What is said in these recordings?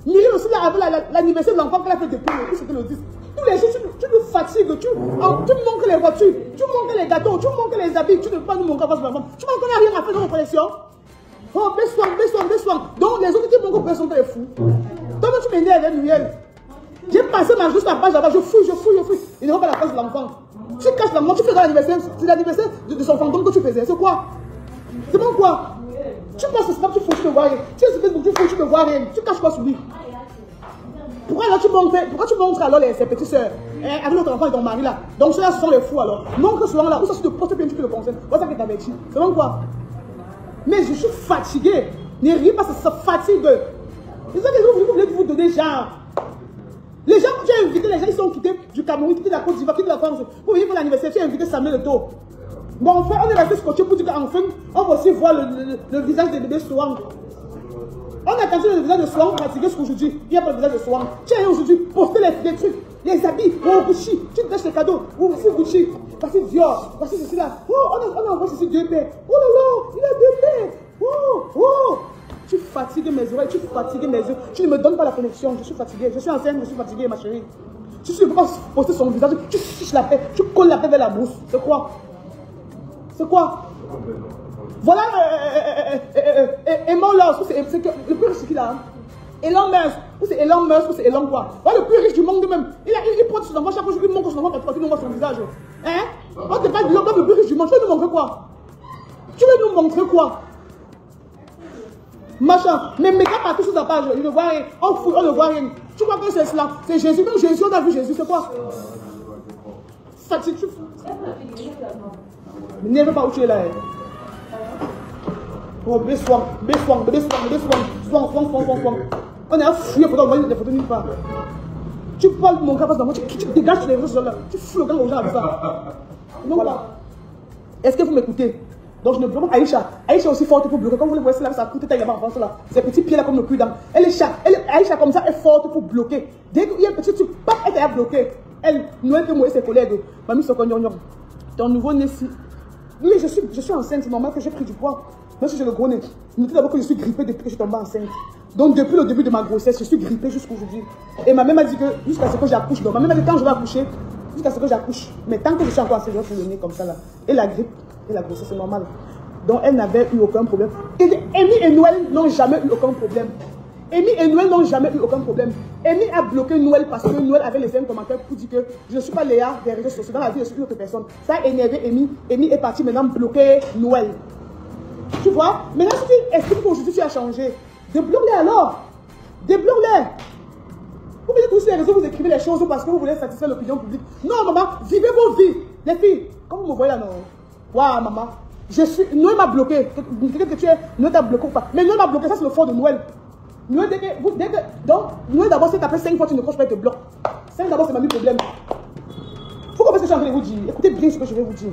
Muriel aussi, là, avec l'anniversaire de l'enfant qu'elle a fait depuis c'était le 10. Tous les jours, tu nous fatigues, tu manques les voitures, tu manques les gâteaux, tu manques les habits, tu ne peux pas nous manquer à l'enfant. Tu manques qu'on n'a rien à faire dans nos collections. Oh, baisse-toi. Donc, les autres qui manquent aux personnes, sont des fous. Toi, tu m'énerves avec Muriel. J'ai passé ma journée sur la page là-bas, je fouille. Ils n'ont pas la place de l'enfant. Tu caches l'enfant, tu fais dans l'anniversaire, c'est l'anniversaire de son fantôme que tu faisais. C'est quoi? C'est bon quoi? Tu passes ce snap, tu fouilles, tu ne vois rien. Tu fouilles, tu ne vois rien. Tu caches quoi sur lui? Pourquoi tu montres alors ses petites soeurs avec notre enfant et ton mari là? Donc ceux-là, ce sont les fous alors. Montre souvent là, où ça se te porte bien, tu peux le conseiller. Voilà ça qui t'avait dit. C'est bon quoi? Mais je suis fatiguée. Ne riez pas, ça fatigue. C'est ça que vous voulez vous donner genre. Les gens que tu as invités, les gens ils sont quittés du Cameroun, quittés de la Côte d'Ivoire, quittés de la France. Pour venir pour l'anniversaire, tu as invité Samuel Eto'o. Bon, enfin, on est resté scotché pour dire qu'enfin, on va aussi voir le visage des bébés Swang. On a tenté le visage de Swang fatigué jusqu'aujourd'hui. Il n'y a pas le visage de Swang. Tu as aujourd'hui posté les trucs, les habits, oh Gucci, tu te lâches les cadeaux, oh voici Gucci, voici Dior, voici ceci là. Oh, on a envoyé ceci 2 paires. Oh là là, il a 2 paires. Oh. Tu fatigues mes oreilles, tu fatigues mes yeux. Tu ne me donnes pas la connexion. Je suis fatiguée. Je suis enceinte, je suis fatiguée, ma chérie. Tu ne peux pas poster son visage. Tu fiches la paix. Tu colles la paix vers la brousse. C'est quoi? C'est quoi? Voilà. Emma là, c'est le plus riche qu'il a. Elon Musk. Ou c'est Elon Musk ou c'est Elon quoi? Voilà le plus riche du monde même. Il porte son enfant chaque jour. Il montre son enfant quand il nous voit son visage. Hein? On ne pas l'homme le plus riche du monde. Tu veux nous montrer quoi? Tu veux nous montrer quoi? Machin, mais méga partout sur ta page, il ne voit rien, on fouille, on ne voit rien. Tu crois que c'est cela? C'est Jésus, même Jésus, on a vu Jésus, c'est quoi? Fatigue, tu fous. N'aime pas où tu es là. Oh, bébé swang. On est à fouiller pour envoyer des photos nulle part. Tu parles de mon gars, tu dégages les réseaux sociaux là, tu fous le gars aux gens avec ça. Donc voilà. Est-ce que vous m'écoutez? Donc je ne bloque pas Aïcha. Aïcha est aussi forte pour bloquer. Comme vous le voyez, là, ça coûte taille là-bas en France là. Ses petits pieds là comme le cul d'âme. Aïcha comme ça est forte pour bloquer. Dès qu'il y a un petit truc, paf, elle est bloquée. Elle, Noël que moi et ses collègues. Mamie Sokonyonyon. Ton nouveau-né si. Oui, je suis enceinte, c'est normal que j'ai pris du poids. Même si j'ai le gros nez. Notez d'abord que je suis grippée depuis que je suis tombée enceinte. Donc depuis le début de ma grossesse, je suis grippée jusqu'à aujourd'hui. Et ma mère m'a dit que jusqu'à ce que j'accouche, donc ma mère m'a dit quand je vais accoucher, jusqu'à ce que j'accouche. Mais tant que je suis encore enceinte, je vais faire le nez comme ça là. Et la grippe. Et la grossesse, c'est normal. Donc, elle n'avait eu aucun problème. Amy et Noël n'ont jamais eu aucun problème. Amy et Noël n'ont jamais eu aucun problème. Amy a bloqué Noël parce que Noël avait laissé un commentaire pour dire que je ne suis pas Léa des réseaux sociaux. Dans la vie, je suis une autre personne. Ça a énervé Amy. Amy est partie maintenant bloquer Noël. Tu vois? Maintenant, si tu expliques qu'aujourd'hui tu as changé, débloque-les alors. Débloque-les. Vous venez tous sur les réseaux, vous écrivez les choses parce que vous voulez satisfaire l'opinion publique. Non, maman, vivez vos vies. Les filles, comme vous me voyez là, non? Waouh, maman. Noël m'a bloqué. Quelqu'un que tu es, Noël t'a bloqué ou pas. Mais Noël m'a bloqué, ça c'est le fort de Noël. Noël, donc, Noël d'abord, si tu appelles 5 fois, tu ne croches pas, il te bloque. 5 d'abord, c'est ma problème. Vous comprenez ce que je suis en train de vous dire? Écoutez bien ce que je vais vous dire.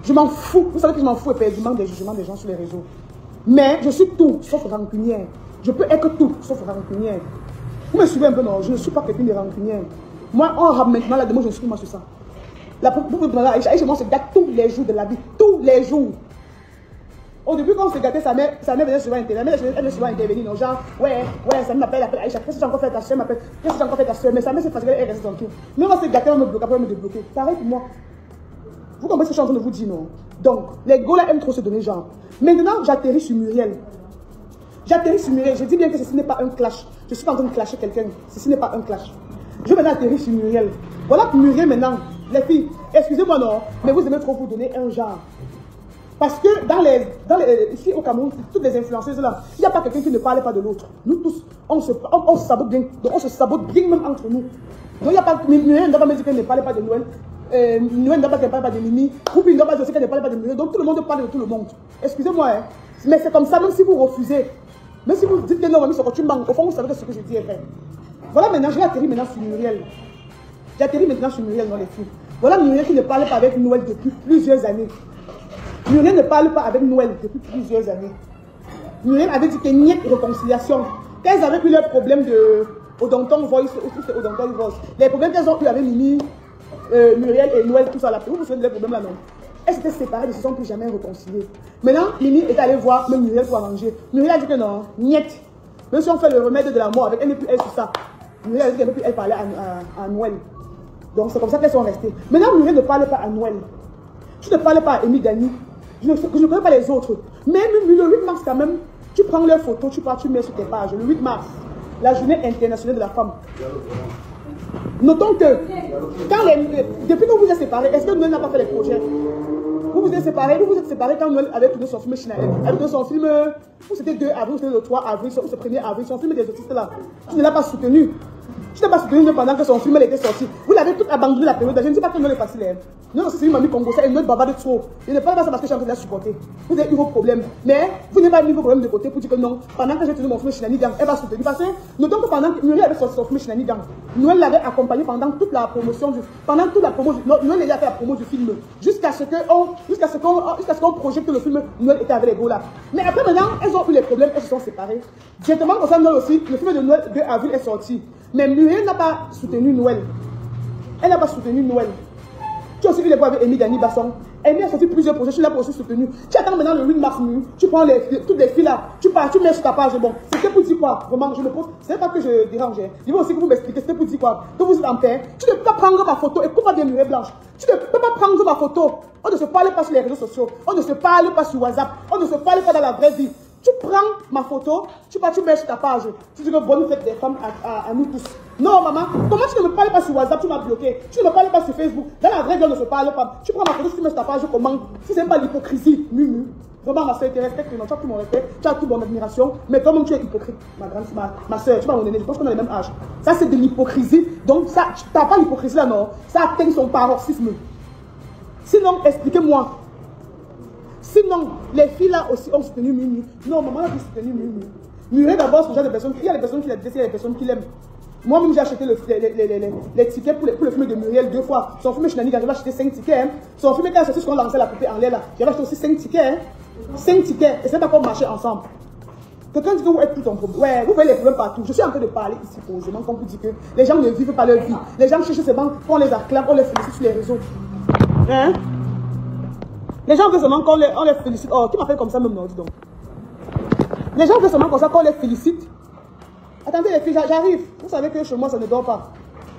Je m'en fous. Vous savez que je m'en fous éperdument des jugements des gens sur les réseaux. Mais je suis tout sauf rancunière. Je peux être tout sauf rancunière. Vous me suivez un peu, non? Je ne suis pas quelqu'un de rancunière. Moi, on rame maintenant là, moi, je ne suis pas sur ça. Aïcha, moi, se gâte tous les jours de la vie. Tous les jours. Au début, quand on se gâtait, sa mère venait souvent intervenir. Elle venait souvent intervenir. Donc, genre, ouais, ça m'appelle Aïcha. Qu'est-ce que j'ai encore fait ta soeur m'appelle? Qu'est-ce que j'ai encore fait ta soeur? Mais sa mère, c'est fatiguée, elle reste tranquille. Mais on va se gâter, on me bloque, après on me débloquer. Pareil pour moi. Vous comprenez ce que je suis en train de vous dire, non? Donc, les gars là aiment trop se donner genre. Maintenant, j'atterris sur Muriel. Je dis bien que ceci n'est pas un clash. Je ne suis pas en train de clasher quelqu'un. Ceci n'est pas un clash. Je vais maintenant atterrir sur Muriel. Voilà que Muriel maintenant. Les filles, excusez-moi non, mais vous aimez trop vous donner un genre. Parce que ici au Cameroun, toutes les influenceuses là, il n'y a pas quelqu'un qui ne parle pas de l'autre. Nous tous, on se sabote bien. Donc on se sabote bien même entre nous. Donc il n'y a pas, Muriel ne doit pas me dire qu'elle ne parle pas de Noël. Noël ne doit pas qu'elle ne parle pas de Mimi. Roupi ne doit pas dire qu'elle ne parle pas de Muriel. Donc tout le monde parle de tout le monde. Excusez-moi, hein. Mais c'est comme ça, même si vous refusez. Même si vous dites que non, mamie, tu manques. Au fond, vous savez que ce que je dis est vrai. Voilà maintenant, je vais atterrir maintenant sur Muriel. J'atterris maintenant sur Muriel dans les filles. Voilà Muriel qui ne parle pas avec Noël depuis plusieurs années. Muriel ne parle pas avec Noël depuis plusieurs années. Muriel avait dit qu'il n'y a pas de réconciliation. Quand elles avaient eu leurs problèmes de Odonton Voice, les problèmes qu'elles ont eu avec Mimi, Muriel et Noël, tout ça là. Vous vous souvenez de leurs problèmes là, non? Elles s'étaient séparées, elles ne se sont plus jamais réconciliées. Maintenant, Mimi est allée voir même Muriel pour arranger. Muriel a dit que non, niet. Même si on fait le remède de la mort avec elle et puis elle sur ça. Muriel a dit qu'elle ne peut plus elle parler à Noël. Donc c'est comme ça qu'elles sont restées. Maintenant, Muriel ne parle pas à Noël. Je ne parle pas à Amy Dani. Je ne connais pas les autres. Même le 8 mars quand même, tu prends leurs photos, tu pars, tu mets sur tes pages. Le 8 mars, la journée internationale de la femme. Notons que, depuis que vous vous êtes séparés, est-ce que Noël n'a pas fait les projets? Vous vous êtes séparés quand Noël avait tourné son film Chinaël. Elle a tourné son film, ou c'était 2 avril, ou c'était le 3 avril, ou c'est le 1er avril, son film des autistes là. Tu ne l'as pas soutenu. Tu n'as pas soutenu pendant que son film était sorti. Vous l'avez tout abandonné la période. Je ne dis pas que Noël est facile. Non, c'est une mamie congolaise, elle ne baba de trop. Je ne parle pas ça parce que je suis en train de la supporter. Vous avez eu vos problèmes. Mais vous n'avez pas mis vos problèmes de côté pour dire que non. Pendant que j'ai tenu mon film Shinanigang, elle va soutenir. Parce que notons que pendant que Muriel avait sorti son film Shinanigang, Noël l'avait accompagné pendant toute la promotion du Noël a fait la promo du film. Jusqu'à ce qu'on projette le film Noël était avec les beaux là. Mais après maintenant, elles ont eu les problèmes, elles se sont séparées. Directement comme ça, Noël aussi, le film de Noël 2 avril est sorti. Mais Muriel n'a pas soutenu Noël. Elle n'a pas soutenu Noël. Tu as aussi vu les voix avec Amy Dani Basson. Amy a sorti plusieurs projets, tu l'as aussi soutenu. Tu attends maintenant le 8 mars, tu prends toutes les filles là, tu pars, tu mets sur ta page. Bon, c'était pour dire quoi? Vraiment, je me pose. C'est pas que je dérange. Je veux aussi que vous m'expliquez, c'était pour dire quoi? Que vous êtes en paix. Tu ne peux pas prendre ma photo. Écoute-moi bien, Muriel Blanche. Tu ne peux pas prendre ma photo. On ne se parle pas sur les réseaux sociaux. On ne se parle pas sur WhatsApp. On ne se parle pas dans la vraie vie. Tu prends ma photo, tu mets sur ta page. Tu dis que bonne fête des femmes à nous tous. Non, maman, comment tu ne me parles pas sur WhatsApp, tu m'as bloqué. Tu ne me parles pas sur Facebook. Dans la vraie vie, on ne se parle pas. Tu prends ma photo, tu mets sur ta page, comment? Si ce n'est pas l'hypocrisie, Vraiment, ma soeur, tu respectes, tu as tout mon respect, tu as toute mon admiration. Mais comment tu es hypocrite, ma soeur, tu m'as mon aînée, je pense qu'on a le même âge. Ça, c'est de l'hypocrisie. Donc, ça, tu n'as pas l'hypocrisie là, non. Ça atteint son paroxysme. Sinon, expliquez-moi. Sinon, les filles là aussi ont soutenu Mimi. Non, maman a soutenu Mimi. Muriel d'abord, ce genre de personnes. Il y a des personnes qui l'aiment, il y a des personnes qui l'aiment. Moi-même, j'ai acheté les tickets pour le film de Muriel 2 fois. Son film Shinanigang, j'avais acheté 5 tickets. Hein. Son film, quand il a sorti, ce qu'on lançait la poupée en l'air là, j'avais acheté aussi 5 tickets. Hein. 5 tickets. Et c'est pas qu'on marchait ensemble. Quelqu'un dit que vous êtes tout ton problème. Ouais, vous voyez les problèmes partout. Je suis en train de parler ici posément, comme vous dites que les gens ne vivent pas leur vie. Les gens cherchent seulement qu'on les acclame, on les félicite sur les réseaux. Hein? Les gens veulent seulement qu'on les félicite. Oh, qui m'appelle comme ça même, non, dis donc. Les gens veulent seulement comme ça qu'on les félicite. Attendez les filles, j'arrive. Vous savez que chez moi, ça ne dort pas.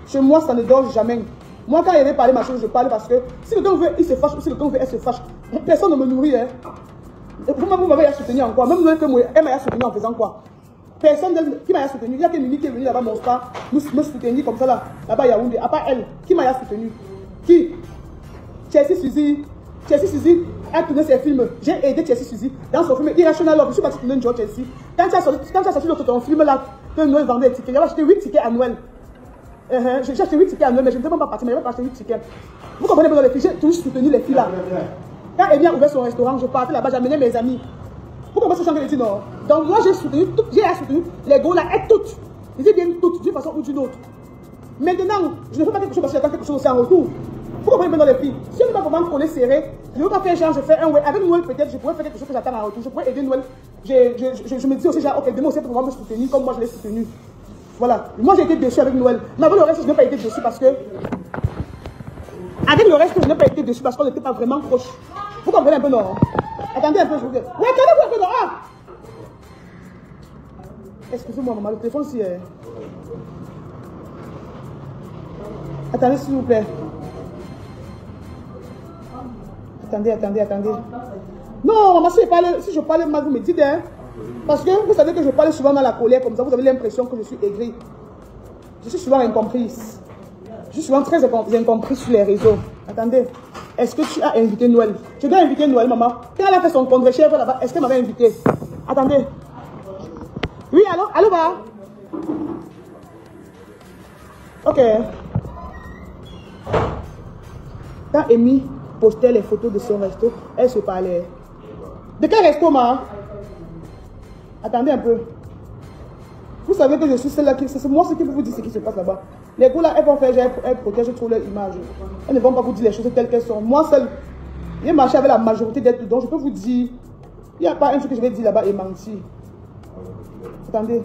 Chez moi, ça ne dort jamais. Moi, quand il avait parlé ma chose, je parle parce que si le temps veut, il se fâche. Ou si le temps veut, elle se fâche. Personne ne me nourrit. Hein. Vous m'avez soutenu en quoi? Même Noël que moi, elle m'a soutenu en faisant quoi? Personne qui m'a soutenu. Il y a que Mimi qui est venue là-bas, mon spa, me soutenir comme ça là-bas à Yaoundé. À part elle, qui m'a soutenu? Qui? Chelsea Suzy a tourné ses films. J'ai aidé Chelsea Suzy dans son film Irrational Love. Je suis partie tourner une joie Chelsea. Quand tu as sorti ton film là, que Noël vendait des tickets, j'avais acheté 8 tickets à Noël. J'ai acheté 8 tickets à Noël, mais je ne sais même pas partir, mais je vais pas acheter 8 tickets. Vous comprenez bien les filles, j'ai toujours soutenu les filles là. Quand Amy a ouvert son restaurant, je partais là-bas, j'amenais mes amis. Vous comprenez ce que je dis, non? Donc moi j'ai soutenu les gars là, et toutes. Ils disent bien toutes, d'une façon ou d'une autre. Maintenant, je ne fais pas quelque chose parce que j'attends quelque chose aussi en retour. Vous comprenez bien dans les filles. Si on ne va pas vraiment coller serré, je ne veux pas faire genre, je fais un ouais. Avec Noël, peut-être, je pourrais faire quelque chose que j'attends en retour. Je pourrais aider Noël. Je me dis aussi, genre, ok, demain aussi, pour pouvoir me soutenir comme moi je l'ai soutenu. Voilà. Moi, j'ai été déçu avec Noël. Mais avec le reste, je n'ai pas été déçu parce que. Avec le reste, je n'ai pas été déçu parce qu'on n'était pas vraiment proches. Vous comprenez un peu, non? Attendez un peu, je vous dis. Ouais, attendez-vous un peu, non? Ah! Excusez-moi, maman, le téléphone, si. Attendez, s'il vous plaît. Attendez. Non, maman, si je parle mal, vous me dites, hein. Parce que vous savez que je parle souvent dans la colère, comme ça, vous avez l'impression que je suis aigrie. Je suis souvent incomprise. Je suis souvent très incomprise sur les réseaux. Attendez, est-ce que tu as invité Noël? Je dois inviter Noël, maman. Quand elle a fait son contre-chèvre là-bas, est-ce qu'elle m'avait invité? Attendez. Oui, allô, va. Ok. Quand Amy postait les photos de son resto, elle se parlait. De quel resto, ma? Attendez un peu. Vous savez que je suis celle-là qui... C'est moi ce qui vous dit ce qui se passe là-bas. Les gars là, elles vont faire, elles protègent trop leur image. Elles ne vont pas vous dire les choses telles qu'elles sont. Moi seule, j'ai marché avec la majorité d'êtres, donc je peux vous dire, il n'y a pas un truc que je vais dire là-bas et mentir. Attendez.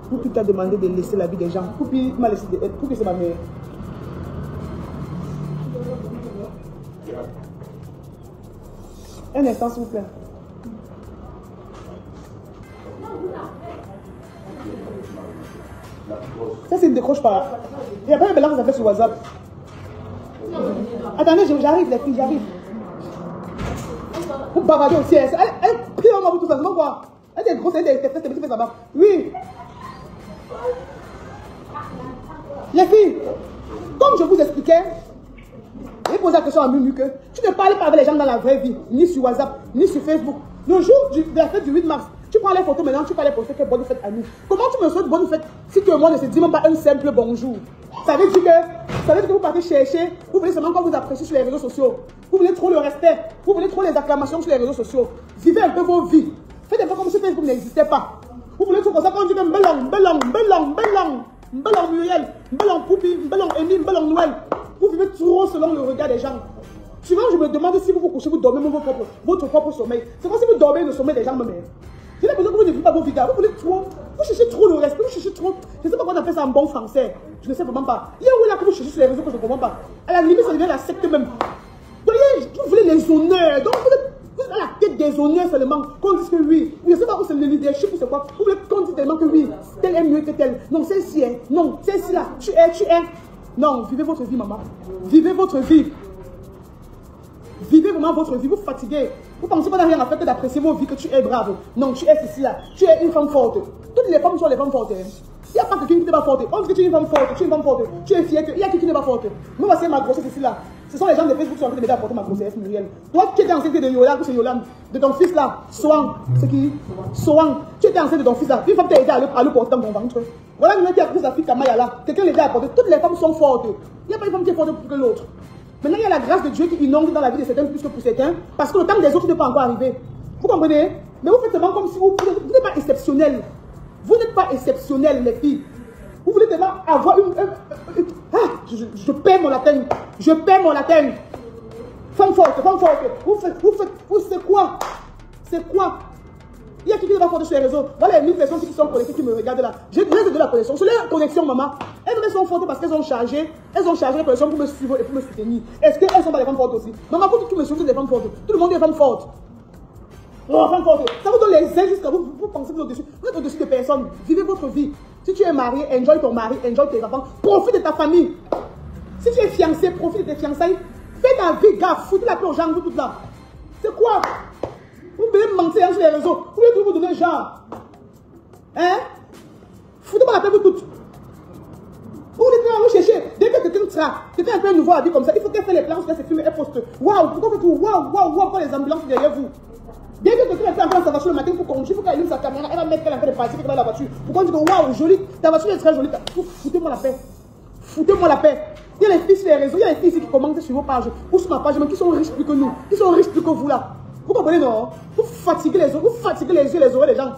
Poupi t'a demandé de laisser la vie des gens. Poupi m'a laissé de être. Poupi c'est ma mère. Elle Un instant, s'il vous plaît. Ça, c'est une décroche pas. Il n'y a pas de balance à faire sur WhatsApp. Attendez, j'arrive, les filles, j'arrive. Vous bavardez aussi. Elle prie en moi tout ça. Quoi? Elle est grosse, elle est des petits là-bas. Oui. Les filles, comme je vous expliquais, j'ai posé la question à Munu que tu ne parles pas avec les gens dans la vraie vie, ni sur WhatsApp, ni sur Facebook. Le jour de la fête du 8 mars, tu prends les photos maintenant, tu peux aller poster que bonne fête à nous. Comment tu me souhaites bonne fête si tout le monde ne se dit même pas un simple bonjour? Ça veut dire que vous partez chercher, vous voulez seulement quand vous appréciez sur les réseaux sociaux. Vous voulez trop le respect, vous voulez trop les acclamations sur les réseaux sociaux. Vivez un peu vos vies. Faites un peu comme si Facebook n'existait pas. Vous voulez tout comme ça quand on dit que Mbelong Muriel, Mbelong Poupi, Mbelong Amy, Mbelong Noël. Vous vivez trop selon le regard des gens. Souvent, je me demande si vous vous couchez, vous dormez même votre propre sommeil. C'est comme si vous dormez le sommeil des gens même. J'ai l'impression que vous ne vivez pas vos vidas. Vous voulez trop, vous cherchez trop le respect, vous cherchez trop. Je ne sais pas comment on appelle ça en bon français. Je ne sais vraiment pas. Il y a où là que vous cherchez sur les réseaux que je ne comprends pas. À la limite, ça devient la secte même. Donc, vous voulez les honneurs. Donc, vous êtes à la tête des honneurs seulement. Qu'on dise que oui. Je ne sais pas où c'est le leadership ou c'est quoi. Vous voulez qu'on dise tellement que oui, tel est mieux que tel. Non, celle-ci est. Non, celle-ci là. Tu es. Non, vivez votre vie, maman. Vivez votre vie. Vivez vraiment votre vie. Vous fatiguez. Vous pensez qu'on n'a rien à faire que d'apprécier vos vies, que tu es brave. Non, tu es ceci là. Tu es une femme forte. Toutes les femmes sont les femmes fortes. Il n'y a pas quelqu'un qui n'est pas forte. On dit que tu es une femme forte. Tu es une femme forte. Tu es fière. Il y a qui n'est pas forte. Moi, voici ma grossesse ici là. Ce sont les gens de Facebook qui sont en train de m'aider à porter ma grossesse, Muriel. Toi, tu étais enceinte de Yolande, c'est Yolande. De ton fils là, Soang. C'est qui? Soang. Tu étais enceinte de ton fils là. Une femme t'a aidé à le porter dans ton ventre. Voilà une qui a pris sa fille Kamaya là. Quelqu'un l'a aidé à porter. Toutes les femmes sont fortes. Il n'y a pas une femme qui est forte plus que l'autre. Maintenant, il y a la grâce de Dieu qui inonde dans la vie de certains plus que pour certains. Parce que le temps des autres n'est pas encore arrivé. Vous comprenez? Mais vous faites seulement comme si vous n'êtes pas exceptionnel. Vous n'êtes pas exceptionnel, les filles. Vous voulez tellement avoir une... je perds mon latin. Je perds mon latin. Femme forte, femme forte. C'est quoi? C'est quoi? Il y a qui ne va pas sur les réseaux. Voilà les 1000 personnes qui sont connectées, qui me regardent là. J'ai de la connexion. Sur les connexions, maman. Elles sont fortes parce qu'elles ont chargé. Elles ont chargé les connexions pour me suivre et pour me soutenir. Est-ce qu'elles sont pas des femmes fortes aussi? Maman, pour que tu me soutiennes des femmes fortes. Tout le monde est des femmes fortes. Oh, femmes fortes. Ça vous donne les ailes jusqu'à vous. Vous pensez que vous êtes au-dessus. Vous êtes au-dessus de personne. Vivez votre vie. Si tu es marié, enjoy ton mari, enjoy tes enfants. Profite de ta famille. Si tu es fiancé, profite de tes fiançailles. Fais ta vie, gars. Foutez la paix aux gens, vous toutes là. C'est quoi? Vous pouvez mentir sur les réseaux. Vous voulez vous donner genre. Hein? Foutez-moi la paix, vous toutes. Vous voulez chercher. Dès que quelqu'un sera, quelqu'un a fait un nouveau habit comme ça, il faut qu'elle fasse les plans, qu'elle se filme, elle poste. Waouh, pourquoi vous tout? Waouh, quand les ambulances derrière vous. Dès que quelqu'un fait encore sa voiture le matin pour conduire, il faut qu'elle allume sa caméra, elle va mettre qu'elle a fait des parties, qu'elle va la voiture. Pourquoi on dit que waouh, jolie, ta voiture est très jolie. Foutez-moi la paix. Foutez-moi la paix. Il y a les filles sur les réseaux, il y a les filles ici qui commentent sur vos pages ou sur ma page, mais qui sont riches plus que nous, qui sont riches plus que vous là. Vous comprenez, non? Vous fatiguez les yeux, les oreilles des gens.